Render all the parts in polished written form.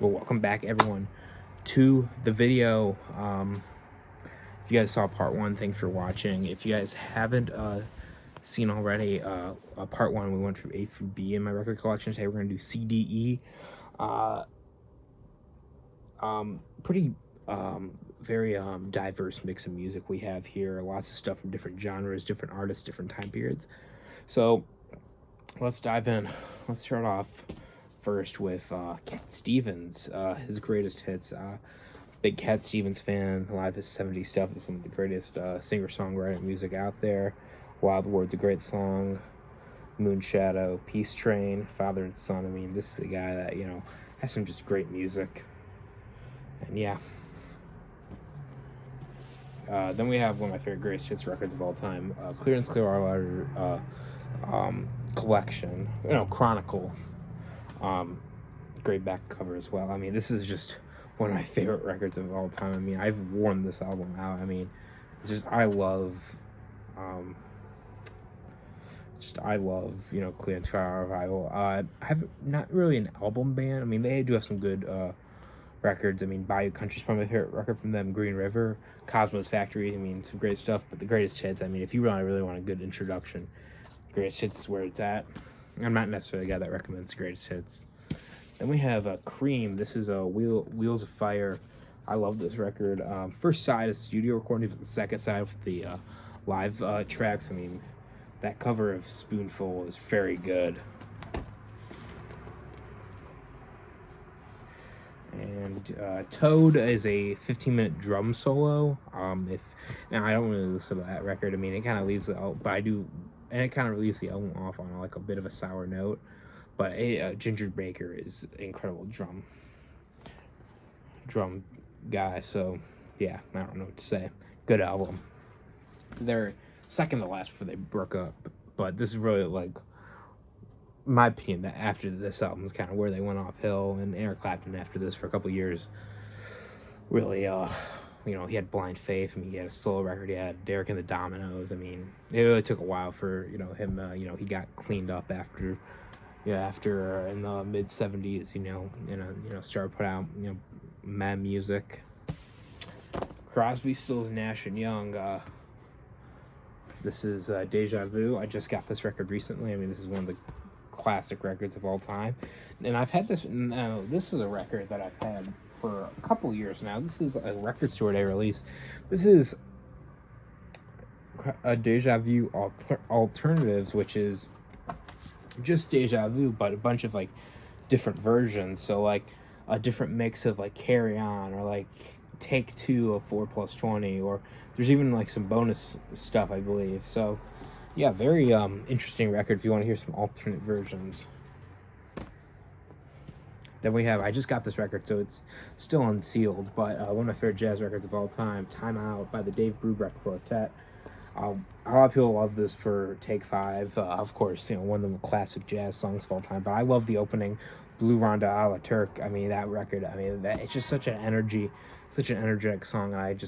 Well, welcome back, everyone, to the video. If you guys saw part one, thanks for watching. If you guys haven't seen already, part one, we went through A through B in my record collection. Today we're going to do C, D, E. Pretty very diverse mix of music we have here. Lots of stuff from different genres, different artists, different time periods. So let's dive in. Let's start off first with Cat Stevens, his greatest hits. Big Cat Stevens fan. A lot of his 70s stuff is some of the greatest singer-songwriter music out there. Wild Ward's a great song. Moonshadow, Peace Train, Father and Son. I mean, this is the guy that, has some just great music. And yeah. Then we have one of my favorite greatest hits records of all time, Clearance Clearwater Collection, Chronicle. Great back cover as well. I mean, this is just one of my favorite records of all time. I mean, I've worn this album out. I mean, it's just, I love, Clearance Clearwater Revival. I have not really an album band. I mean, they do have some good, records. I mean, Bayou Country's probably my favorite record from them. Green River, Cosmo's Factory. I mean, some great stuff. But the greatest hits. I mean, if you really want a good introduction, greatest hits is where it's at. I'm not necessarily the guy that recommends the greatest hits. Then we have Cream. This is Wheels of Fire. I love this record. First side is studio recording, but the second side with the live tracks. I mean, that cover of Spoonful is very good. And Toad is a 15-minute drum solo. Now I don't really listen to that record. I mean, it kind of leaves it out, but I do, and it kind of leaves the album off on like a bit of a sour note. But Ginger Baker is an incredible drum guy. So yeah, I don't know what to say. Good album. They're second to last before they broke up, but this is really, like, my opinion, that after this album is kind of where they went off hill. And Eric Clapton, after this for a couple years, really he had Blind Faith. I mean, he had a solo record. He had Derek and the Dominoes. I mean, it really took a while for him. He got cleaned up after in the mid 70s. Started put out mad music. Crosby, Stills, Nash and Young. This is Deja Vu. I just got this record recently. I mean, this is one of the classic records of all time, and I've had this. No, this is a record that I've had for a couple years now. This is a Record Store Day release. This is a Deja Vu Alternatives, which is just Deja Vu, but a bunch of like different versions. So like a different mix of like Carry On, or like Take Two of 4+20, or there's even like some bonus stuff, I believe. So yeah, very interesting record if you want to hear some alternate versions. Then we have, I just got this record, so it's still unsealed, but one of my favorite jazz records of all time, Time Out by the Dave Brubeck Quartet. A lot of people love this for Take 5. Of course, one of the classic jazz songs of all time, but I love the opening, Blue Ronda a la Turk. I mean, that record, it's just such an energetic song. I've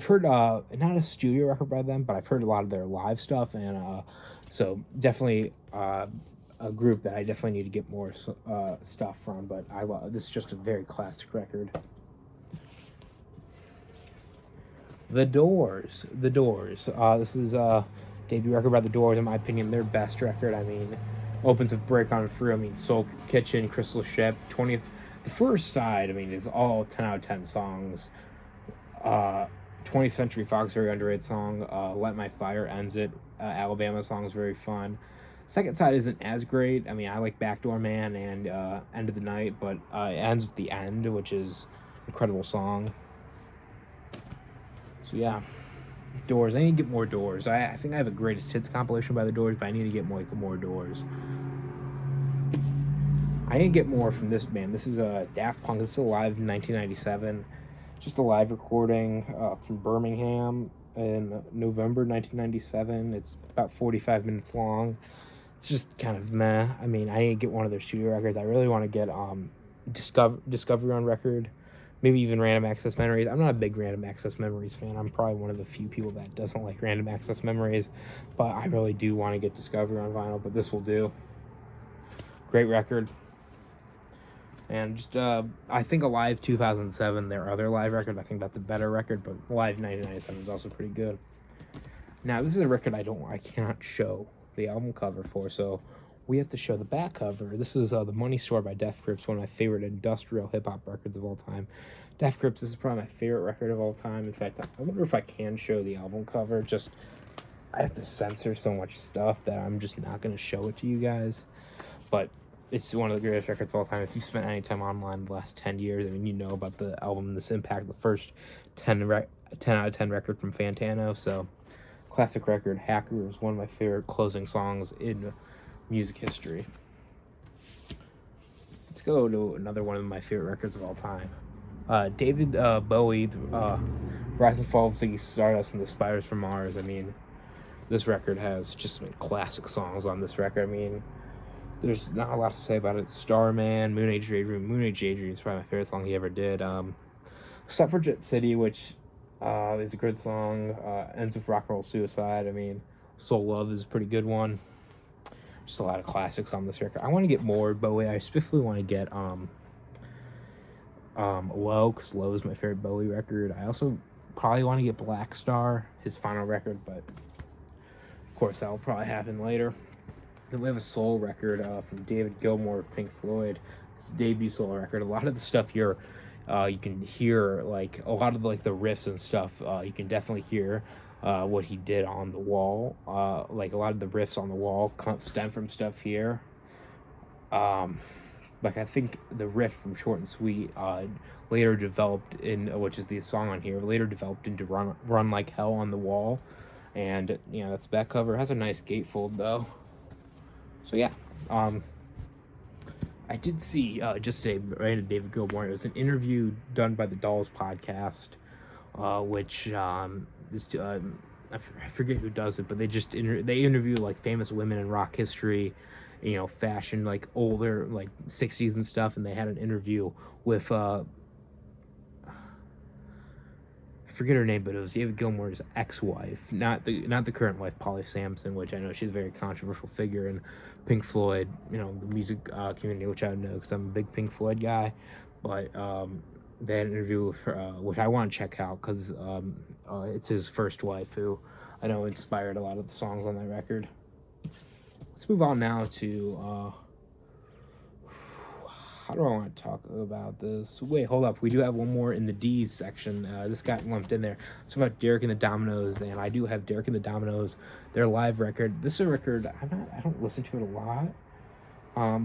heard, not a studio record by them, but I've heard a lot of their live stuff, and so definitely a group that I definitely need to get more stuff from, but this is just a very classic record. The Doors. This is a debut record by The Doors. In my opinion, their best record. I mean, opens with Break On Through. I mean, Soul Kitchen, Crystal Ship, 20th. The first side, I mean, is all 10 out of 10 songs. 20th Century Fox, very underrated song. Let My Fire ends it. Alabama song is very fun. Second side isn't as great. I mean, I like Backdoor Man and End of the Night, but it ends with The End, which is an incredible song. So yeah, Doors. I need to get more Doors. I think I have a greatest hits compilation by the Doors, but I need to get more Doors. I need to get more from this band. This is Daft Punk. This is live in 1997. Just a live recording from Birmingham in November 1997. It's about 45 minutes long. It's just kind of meh. I mean, I need to get one of their studio records. I really want to get Discovery on record. Maybe even Random Access Memories. I'm not a big Random Access Memories fan. I'm probably one of the few people that doesn't like Random Access Memories, but I really do want to get Discovery on vinyl, but this will do. Great record. And just, I think Alive 2007, their other live record, I think that's a better record, but Live 1997 is also pretty good. Now, this is a record I cannot show the album cover for, so we have to show the back cover. This is The Money Store by Death Grips, one of my favorite industrial hip-hop records of all time. Death Grips is probably my favorite record of all time. In fact, I wonder if I can show the album cover. Just, I have to censor so much stuff that I'm just not going to show it to you guys. But it's one of the greatest records of all time. If you've spent any time online the last 10 years, I mean, you know about the album, this impact, the first 10 out of 10 record from Fantano. So, classic record. Hacker is one of my favorite closing songs in music history. Let's go to another one of my favorite records of all time. David Bowie, Rise and Fall of Ziggy Stardust and the Spiders from Mars. I mean, this record has just some classic songs on this record. I mean, there's not a lot to say about it. Starman, Moon Age Daydream. Moon Age Daydream is probably my favorite song he ever did. Suffragette City, which is a good song. Ends with Rock and Roll Suicide. I mean, Soul Love is a pretty good one. Just a lot of classics on this record. I want to get more Bowie. I specifically want to get Low, because Low is my favorite Bowie record. I also probably want to get Black Star, his final record, but of course that will probably happen later. Then we have a soul record from David Gilmour of Pink Floyd. It's a debut soul record. A lot of the stuff here, you can hear, like, a lot of, like, the riffs and stuff, you can definitely hear what he did on The Wall. Like, a lot of the riffs on The Wall stem from stuff here. Like, I think the riff from Short and Sweet later developed which is the song on here, later developed into Run Like Hell on The Wall. And, you know, that's the back cover. It has a nice gatefold, though. So, yeah. I did see just today, right, David Gilmour. It was an interview done by the Dolls podcast, which is, I forget who does it, but they just they interview, like, famous women in rock history, you know, fashion, like, older, like, 60s and stuff, and they had an interview with, I forget her name, but it was David Gilmour's ex-wife, not the current wife, Polly Samson, which I know she's a very controversial figure in Pink Floyd, you know, the music community, which I know because I'm a big Pink Floyd guy, but they had an interview with her, which I want to check out because it's his first wife, who I know inspired a lot of the songs on that record. Let's move on now to, how do I want to talk about this? Wait, hold up. We do have one more in the D's section. This got lumped in there. It's about Derek and the Dominoes, and I do have Derek and the Dominoes, their live record. This is a record, I don't listen to it a lot,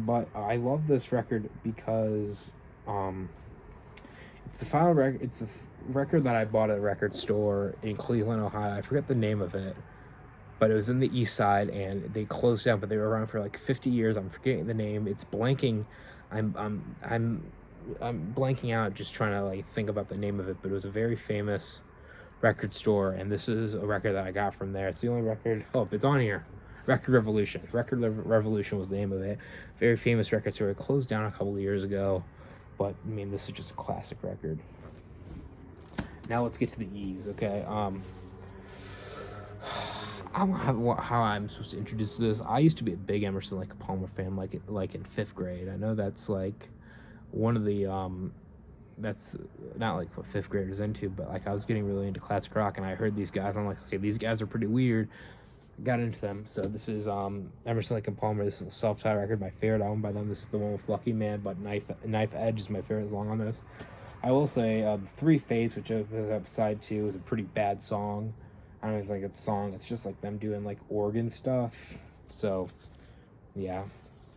but I love this record because it's the final record. It's a record that I bought at a record store in Cleveland, Ohio. I forget the name of it, but it was in the East Side, and they closed down, but they were around for like 50 years. I'm forgetting the name. It's blanking. I'm blanking out, just trying to, like, think about the name of it, but it was a very famous record store, and this is a record that I got from there. It's the only record. Oh, it's on here. Record Revolution. Record Revolution was the name of it. Very famous record store. It closed down a couple of years ago, but I mean, this is just a classic record. Now let's get to the E's, okay? I don't know how I'm supposed to introduce this. I used to be a big Emerson, Lake and Palmer fan, like in 5th grade. I know that's, like, one of the, that's not, like, what 5th graders into, but, like, I was getting really into classic rock, and I heard these guys, and I'm like, okay, these guys are pretty weird. I got into them. So this is Emerson, Lake and Palmer. This is a self-titled record, my favorite album by them. This is the one with Lucky Man, but Knife Edge is my favorite song on this. I will say, the Three Fates, which is up side 2, is a pretty bad song. I don't even think it's a song. It's just, like, them doing, like, organ stuff. So, yeah.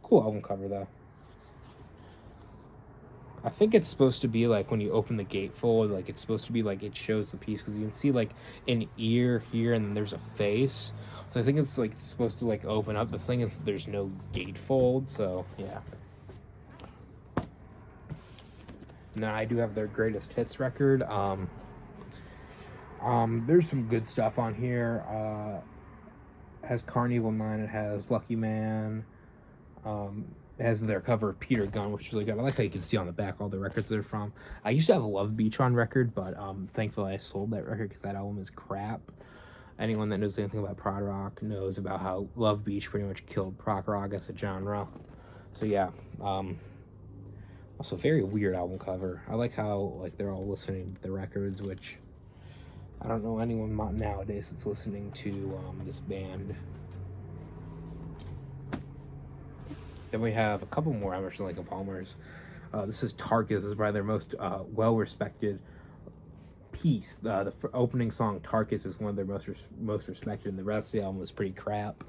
Cool album cover, though. I think it's supposed to be, like, when you open the gatefold, like, it's supposed to be, like, it shows the piece, because you can see, like, an ear here, and then there's a face. So I think it's, like, supposed to, like, open up. The thing is, there's no gatefold, so, yeah. And then I do have their greatest hits record. There's some good stuff on here. It has Carnival 9, it has Lucky Man, it has their cover of Peter Gunn, which is really good. I like how you can see on the back all the records they're from. I used to have a Love Beach on record, but thankfully I sold that record because that album is crap. Anyone that knows anything about prog rock knows about how Love Beach pretty much killed prog rock as a genre. So yeah, I'll Also, very weird album cover. I like how like they're all listening to the records, which I don't know anyone nowadays that's listening to this band. Then we have a couple more Emerson, Lake and Palmer's. This is Tarkus. This is probably their most well-respected piece. The opening song, Tarkus, is one of their most respected, and the rest of the album is pretty crap.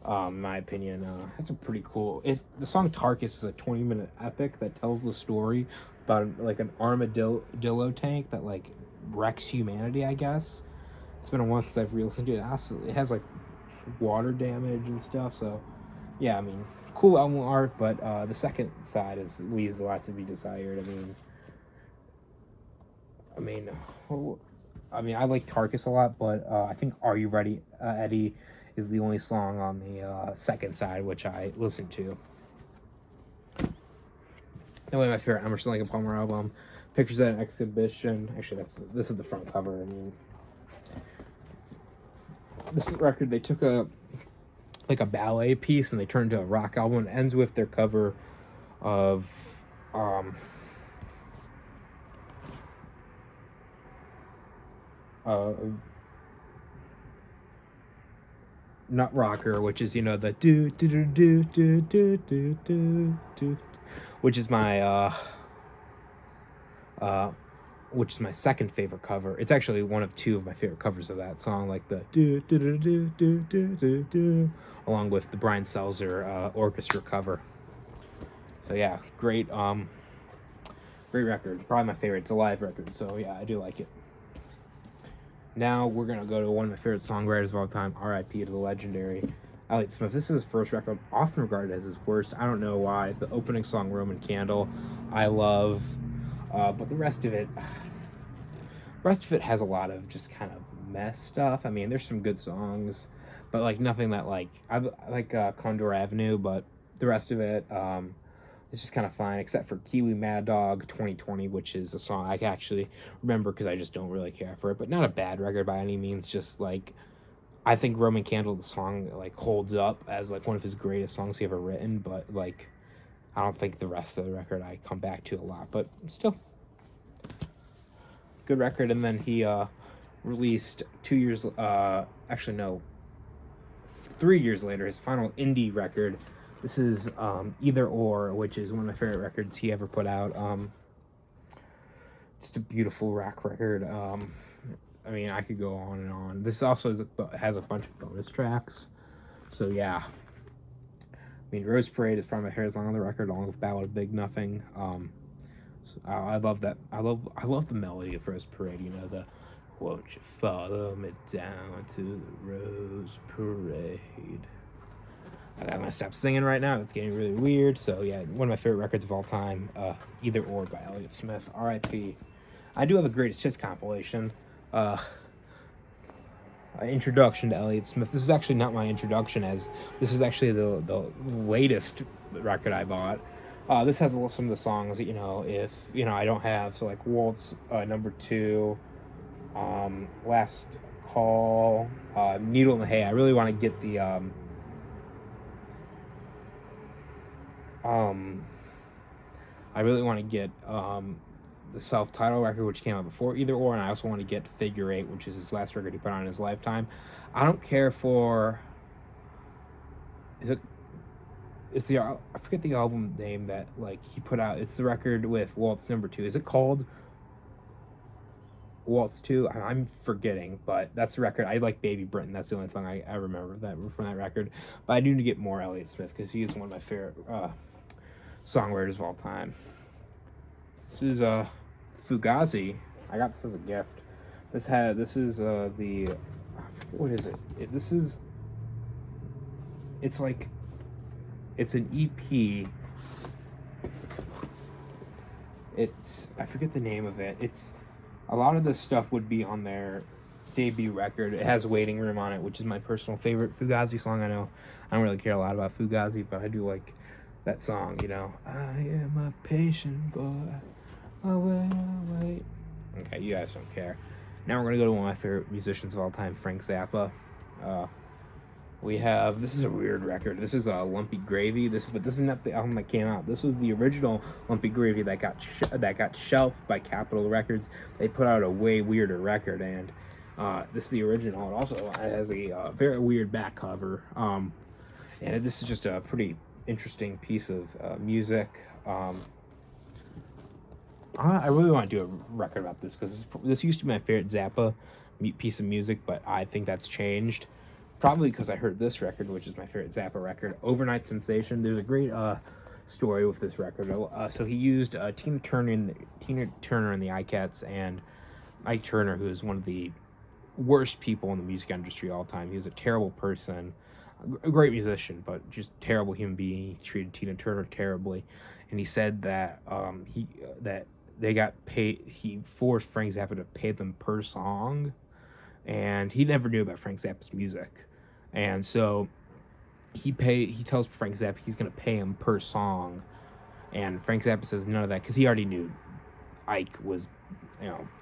In my opinion, that's a pretty cool. The song Tarkus is a 20-minute epic that tells the story about like an armadillo tank that like wrecks humanity. I guess it's been a while since I've re-listened to it. It has like water damage and stuff. So yeah, I mean, cool album art, but the second side leaves a lot to be desired. I mean, I like Tarkus a lot, but I think "Are You Ready, Eddie" is the only song on the second side which I listened to. That was my favorite Emerson, Lake and Palmer album. Pictures at an Exhibition. Actually, this is the front cover. I mean, this record, they took a ballet piece and they turned it into a rock album. It ends with their cover of Nut Rocker, which is, you know, the do do do do do do do do do, which is my second favorite cover. It's actually one of two of my favorite covers of that song, like the do do do do do do do do, along with the Brian Selzer orchestra cover. So yeah, great record. Probably my favorite. It's a live record, so yeah, I do like it. Now we're gonna go to one of my favorite songwriters of all time, R.I.P. to the legendary Elliott Smith. This is his first record, often regarded as his worst. I don't know why. The opening song, Roman Candle, I love, but the rest of it has a lot of just kind of mess stuff. I mean, there's some good songs, but like nothing that like I like Condor Avenue, but the rest of it it's just kind of fine, except for Kiwi Mad Dog 2020, which is a song I can actually remember because I just don't really care for it. But not a bad record by any means. Just like, I think Roman Candle, the song, like holds up as like one of his greatest songs he ever written. But like, I don't think the rest of the record I come back to a lot. But still, good record. And then he released 3 years later, his final indie record. This is Either Or, which is one of my favorite records he ever put out. Just a beautiful rock record. I mean, I could go on and on. This also has a bunch of bonus tracks. So yeah. I mean, Rose Parade is probably my favorite song on the record, along with Ballad of Big Nothing. So I love that. I love the melody of Rose Parade. You know, the "Won't you follow me down to the Rose Parade." I'm gonna stop singing right now. It's getting really weird. So yeah, one of my favorite records of all time, Either Or by Elliott Smith. R.I.P. I do have a greatest hits compilation. Introduction to Elliott Smith. This is actually not my introduction, as this is actually the latest record I bought. This has some of the songs that, you know, if you know I don't have. So like Waltz number 2, Last Call, Needle in the Hay. I really want to get the the self-titled record, which came out before Either Or, and I also want to get Figure 8, which is his last record he put on in his lifetime. I don't care for... I forget the album name that like he put out. It's the record with Waltz number 2. Is it called Waltz 2? I'm forgetting, but that's the record. I like Baby Britain. That's the only thing I remember from that record. But I do need to get more Elliott Smith because he is one of my favorite songwriters of all time. This is Fugazi. I got this as a gift. What is it? It's an EP. I forget the name of it. A lot of this stuff would be on their debut record. It has Waiting Room on it, which is my personal favorite Fugazi song. I know I don't really care a lot about Fugazi, but I do like that song, you know. I am a patient boy. I'll wait. Okay, you guys don't care. Now we're going to go to one of my favorite musicians of all time, Frank Zappa. We have, this is a weird record. This is a Lumpy Gravy. But this is not the album that came out. This was the original Lumpy Gravy that got shelved by Capitol Records. They put out a way weirder record, and this is the original. It also has a very weird back cover. And this is just a pretty interesting piece of music. I really want to do a record about this because this used to be my favorite Zappa piece of music, but I think that's changed. Probably because I heard this record, which is my favorite Zappa record, Overnight Sensation. There's a great story with this record. So he used Tina Turner and the iCats, and Ike Turner, who is one of the worst people in the music industry all time. He was a terrible person, a great musician, but just terrible human being. He treated Tina Turner terribly, and he said that they got paid. He forced Frank Zappa to pay them per song, and he never knew about Frank Zappa's music. And so he tells Frank Zappa he's going to pay him per song. And Frank Zappa says none of that because he already knew Ike was,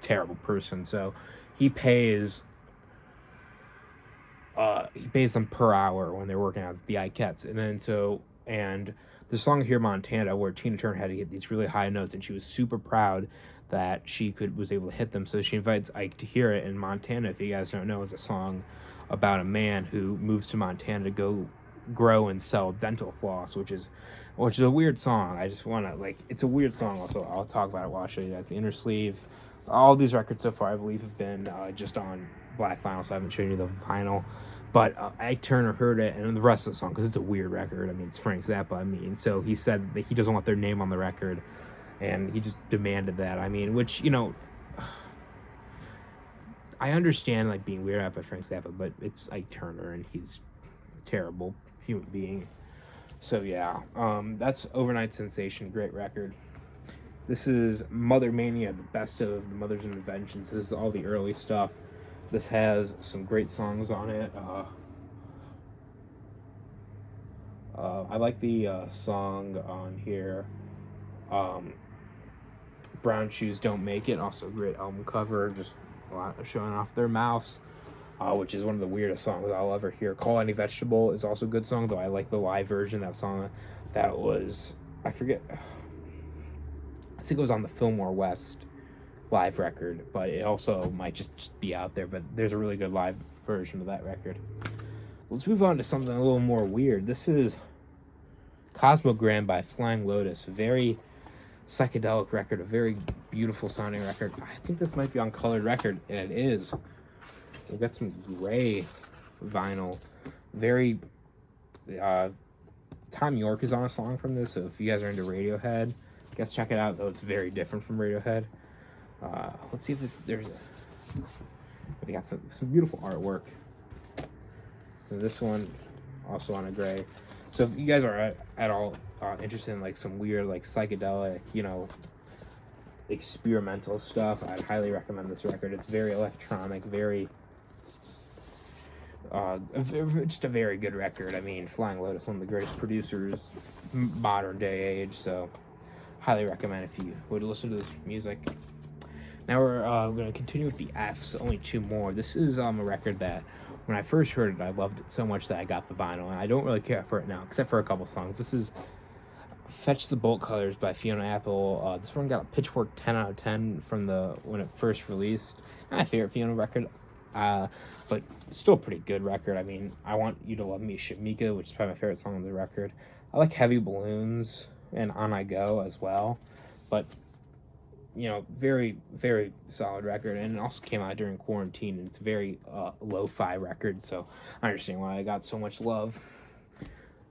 terrible person. So he pays them per hour when they're working out the Ikettes. And the song Here Montana, where Tina Turner had to hit these really high notes, and she was super proud that she was able to hit them. So she invites Ike to hear it. And Montana, if you guys don't know, is a song about a man who moves to Montana to go grow and sell dental floss, which is a weird song. I just want to, it's a weird song. Also, I'll talk about it while I show you guys the inner sleeve. All these records so far, I believe, have been just on black vinyl, so I haven't shown you the vinyl. But Ike Turner heard it, and the rest of the song, because it's a weird record. I mean, it's Frank Zappa. So he said that he doesn't want their name on the record, and he just demanded that. Which, I understand, being weirded out by Frank Zappa, but it's Ike Turner, and he's a terrible human being. So, yeah, that's Overnight Sensation, great record. This is Mother Mania, the best of the Mothers and Inventions. This is all the early stuff. This has some great songs on it. I like the song on here, Brown Shoes Don't Make It. Also a great album cover, just a lot of showing off their mouths, which is one of the weirdest songs I'll ever hear. Call Any Vegetable is also a good song, though I like the live version. That song, that was, I forget, I think it was on the Fillmore West live record, but it also might just be out there. But there's a really good live version of that record. Let's move on to something a little more weird. This is Cosmogram by Flying Lotus, a very psychedelic record, a very beautiful sounding record. I think this might be on colored record, and it is. We've got some gray vinyl. Very Tom York is on a song from this, so if you guys are into Radiohead, I guess check it out, though it's very different from Radiohead. Let's see if we got some beautiful artwork. And this one also on a gray. So if you guys are at all interested in some weird psychedelic, experimental stuff, I'd highly recommend this record. It's very electronic, very just a very good record. Flying Lotus, one of the greatest producers modern day age, so highly recommend if you would listen to this music. Now we're going to continue with the Fs, only two more. This is a record that when I first heard it, I loved it so much that I got the vinyl, and I don't really care for it now, except for a couple songs. This is Fetch the Bolt Cutters by Fiona Apple. This one got a Pitchfork 10 out of 10 from when it first released. Not my favorite Fiona record, but still a pretty good record. I Want You to Love Me, Shamika, which is probably my favorite song on the record. I like Heavy Balloons and On I Go as well, but very, very solid record, and it also came out during quarantine, and it's a very lo-fi record, so I understand why I got so much love.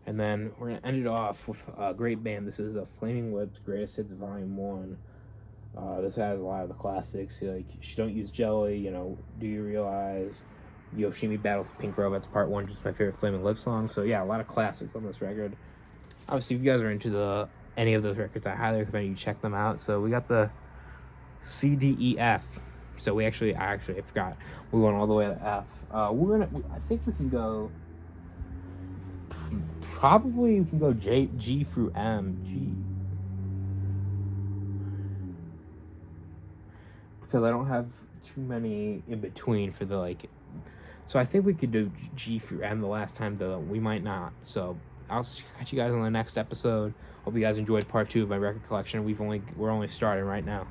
And then we're going to end it off with a great band. This is a Flaming Lips Greatest Hits Volume 1. This has a lot of the classics, like She Don't Use Jelly, Do You Realize, Yoshimi Battles the Pink Robots Part 1, just my favorite Flaming Lips song. So yeah, a lot of classics on this record. Obviously, if you guys are into any of those records, I highly recommend you check them out. So we got the C, D, E, F. So I forgot. We went all the way to F. I think we can go. Probably we can go G through M. G. Because I don't have too many in between for the So I think we could do G through M the last time, though we might not. So I'll catch you guys on the next episode. Hope you guys enjoyed part 2 of my record collection. We're only starting right now.